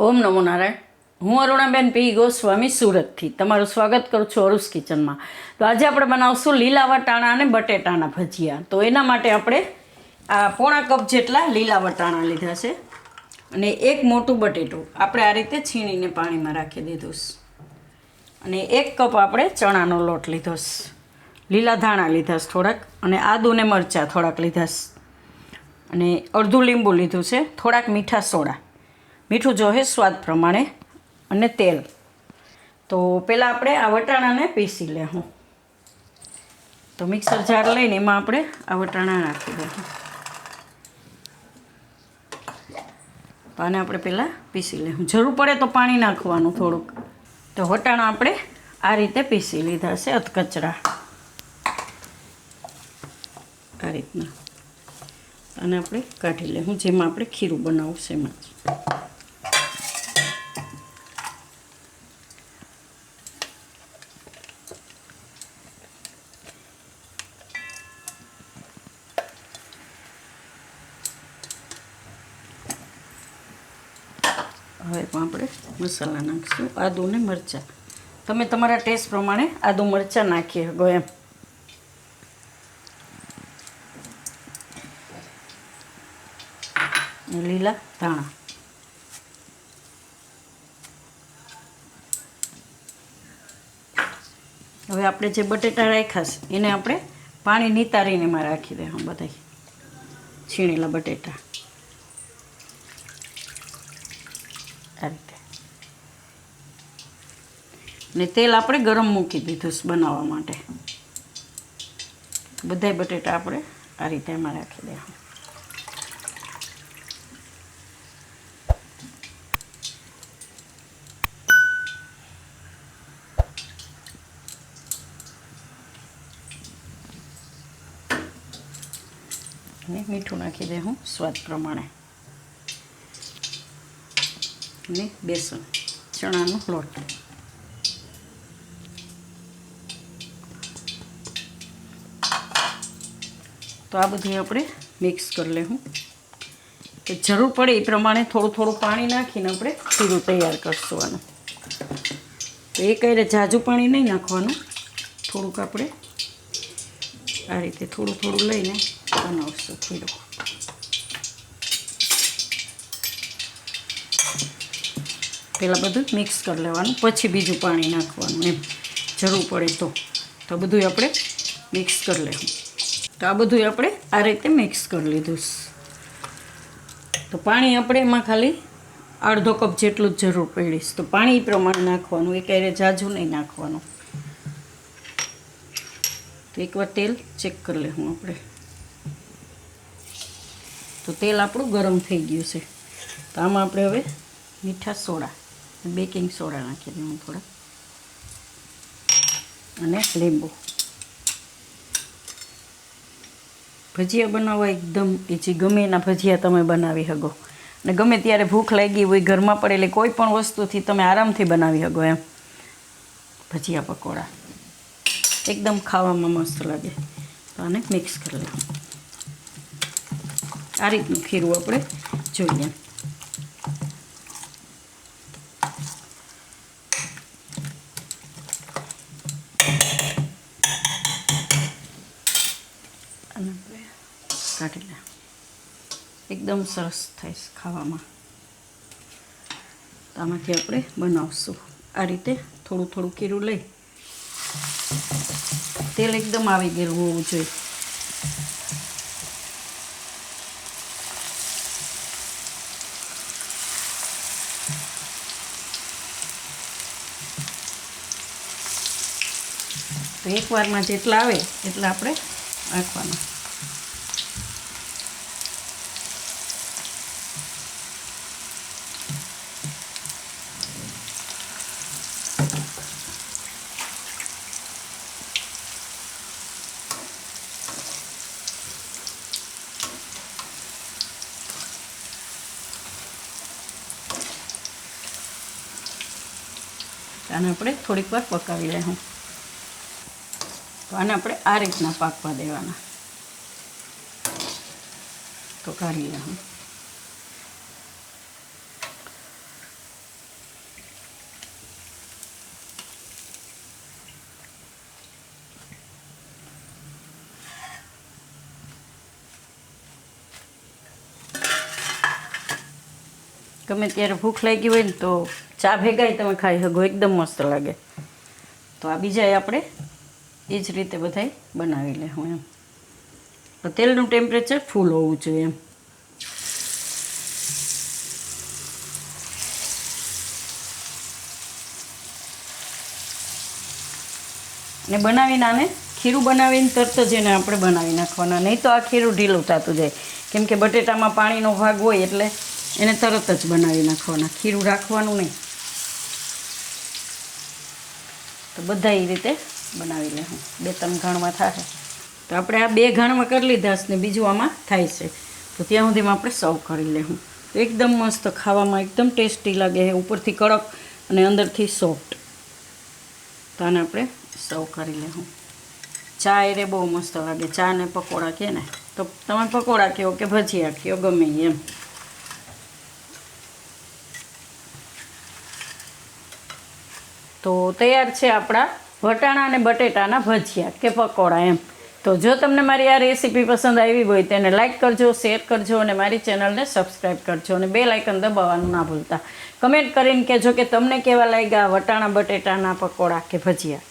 ઓમ નમો નારાયણ. હું અરુણાબેન પી ગોસ્વામી સુરતથી તમારું સ્વાગત કરું છું અરુસ કિચનમાં. તો આજે આપણે બનાવશું લીલા વટાણા અને બટેટાના ભજીયા. તો એના માટે આપણે આ પોણા કપ જેટલા લીલા વટાણા લીધા છે અને એક મોટું બટેટું આપણે આ રીતે છીણીને પાણીમાં રાખી દીધું છે. અને 1 કપ આપણે ચણાનો લોટ લીધો છે. લીલા ધાણા લીધા છે થોડાક, અને આદુ ને મરચાં થોડાક લીધા છે, અને અડધું લીંબુ લીધું છે, થોડાક મીઠા સોડા, મીઠું જોહે સ્વાદ પ્રમાણે, અને તેલ. તો પહેલાં આપણે આ વટાણાને પીસી લેવું. તો મિક્સર જાર લઈને એમાં આપણે આ વટાણા નાખી દઈશું. તો આને આપણે પહેલાં પીસી લેવું. જરૂર પડે તો પાણી નાખવાનું થોડુંક. તો વટાણા આપણે આ રીતે પીસી લીધા છે અધકચરા, આ રીતના. અને આપણે કાઢી લેવું, જેમાં આપણે ખીરું બનાવવું છે એમાં જ. હવે આપણે મસાલા નાખીશું. આદુ ને મરચાં તમે તમારા ટેસ્ટ પ્રમાણે આદુ મરચાં નાખી શકો એમ. લીલા ધાણા, હવે આપણે જે બટેટા રાખ્યા છે એને આપણે પાણી નિતારીને એમાં રાખી દઈશું. બધા છીણેલા બટેટા આ રીતે. ને તેલ આપણે ગરમ મૂકી દીધું છે બનાવવા માટે. બધાય બટેટા આપણે આ રીતે એમાં રાખી દઈશું. અને મીઠું નાખી દઉં સ્વાદ પ્રમાણે, અને બેસન, ચણાનો લોટ. તો આ બધું આપણે મિક્સ કરી લેવું. કે જરૂર પડે એ પ્રમાણે થોડું થોડું પાણી નાખીને આપણે ખીરું તૈયાર કરશું આનું. તો એ કઈ ઝાઝું પાણી નહીં નાખવાનું, થોડુંક આપણે આ રીતે થોડું થોડું લઈને બનાવશું ખીરું. પહેલાં બધું મિક્સ કરી લેવાનું, પછી બીજું પાણી નાખવાનું એમ જરૂર પડે તો બધું આપણે મિક્સ કરી લેવું. તો આ બધું આપણે આ રીતે મિક્સ કરી લીધું. તો પાણી આપણે એમાં ખાલી અડધો કપ જેટલું જ જરૂર પડીશ. તો પાણી એ પ્રમાણે નાખવાનું, એ ક્યારે ઝાઝું નહીં નાખવાનું. તો એકવાર તેલ ચેક કરી લેવું આપણે. તો તેલ આપણું ગરમ થઈ ગયું છે. તો આમાં આપણે હવે મીઠા સોડા, બેકિંગ સોડા નાખી દઉં થોડા, અને લીંબુ. ભજીયા બનાવવા એકદમ ઈઝી. ગમે એના ભજીયા તમે બનાવી શકો, અને ગમે ત્યારે ભૂખ લાગી હોય, ઘરમાં પડેલી કોઈ પણ વસ્તુથી તમે આરામથી બનાવી શકો એમ. ભજીયા પકોડા એકદમ ખાવામાં મસ્ત લાગે. તો આને મિક્સ કરી લઈએ. આ રીતનું ખીરું આપણે જોઈએ. અને આપણે કાઢી લે. એકદમ સરસ થાય છે ખાવામાં. તો આમાંથી આપણે બનાવશું આ રીતે. થોડું થોડું ખીરું લઈ, તેલ એકદમ આવી ગયેલું હોવું જોઈએ. તો એકવારમાં જેટલા આવે એટલા આપણે નાખવાના. આને આપણે થોડીક વાર પકાવી લઈશું. તો આને આપણે આ રીતના પાકવા દેવાના. તો કાઢી લઉં. ગમે ત્યારે ભૂખ લાગી હોય ને તો ચા ભેગાય તમે ખાઈ શકો, એકદમ મસ્ત લાગે. તો આ બીજાય આપણે એ જ રીતે બધાય બનાવી લેવું એમ. તો તેલનું ટેમ્પરેચર ફૂલ હોવું જોઈએ એમ. ને બનાવીને આને ખીરું બનાવીને તરત જ એને આપણે બનાવી નાખવાના, નહીં તો આ ખીરું ઢીલું થતું જાય. કેમ કે બટેટામાં પાણીનો ભાગ હોય એટલે એને તરત જ બનાવી નાખવાના, ખીરું રાખવાનું નહીં. તો બધા એ રીતે બનાવી લેવું. 2-3 ઘાણમાં થાય તો આપણે આ 2 ઘાણમાં કરી લીધા છે ને બીજું આમાં થાય છે. તો ત્યાં સુધીમાં આપણે સર્વ કરી લેવું. તો એકદમ મસ્ત, ખાવામાં એકદમ ટેસ્ટી લાગે છે, ઉપરથી કડક અને અંદરથી સોફ્ટ. તો આને આપણે સર્વ કરી લેવું. ચા એ બહુ મસ્ત લાગે. ચા ને પકોડા કહે ને તો તમે પકોડા કહો કે ભજીયા કહો, ગમે એમ. તો તૈયાર છે આપણા વટાણા અને બટેટાના ભજીયા કે પકોડા એમ. તો જો તમને મારી આ રેસીપી પસંદ આવી હોય તેને લાઇક કરજો, શેર કરજો અને મારી ચેનલને સબસ્ક્રાઈબ કરજો અને બેલ આઇકન દબાવવાનું ના ભૂલતા. કમેન્ટ કરીને કહેજો કે તમને કેવા લાગ્યા વટાણા બટેટાના પકોડા કે ભજીયા.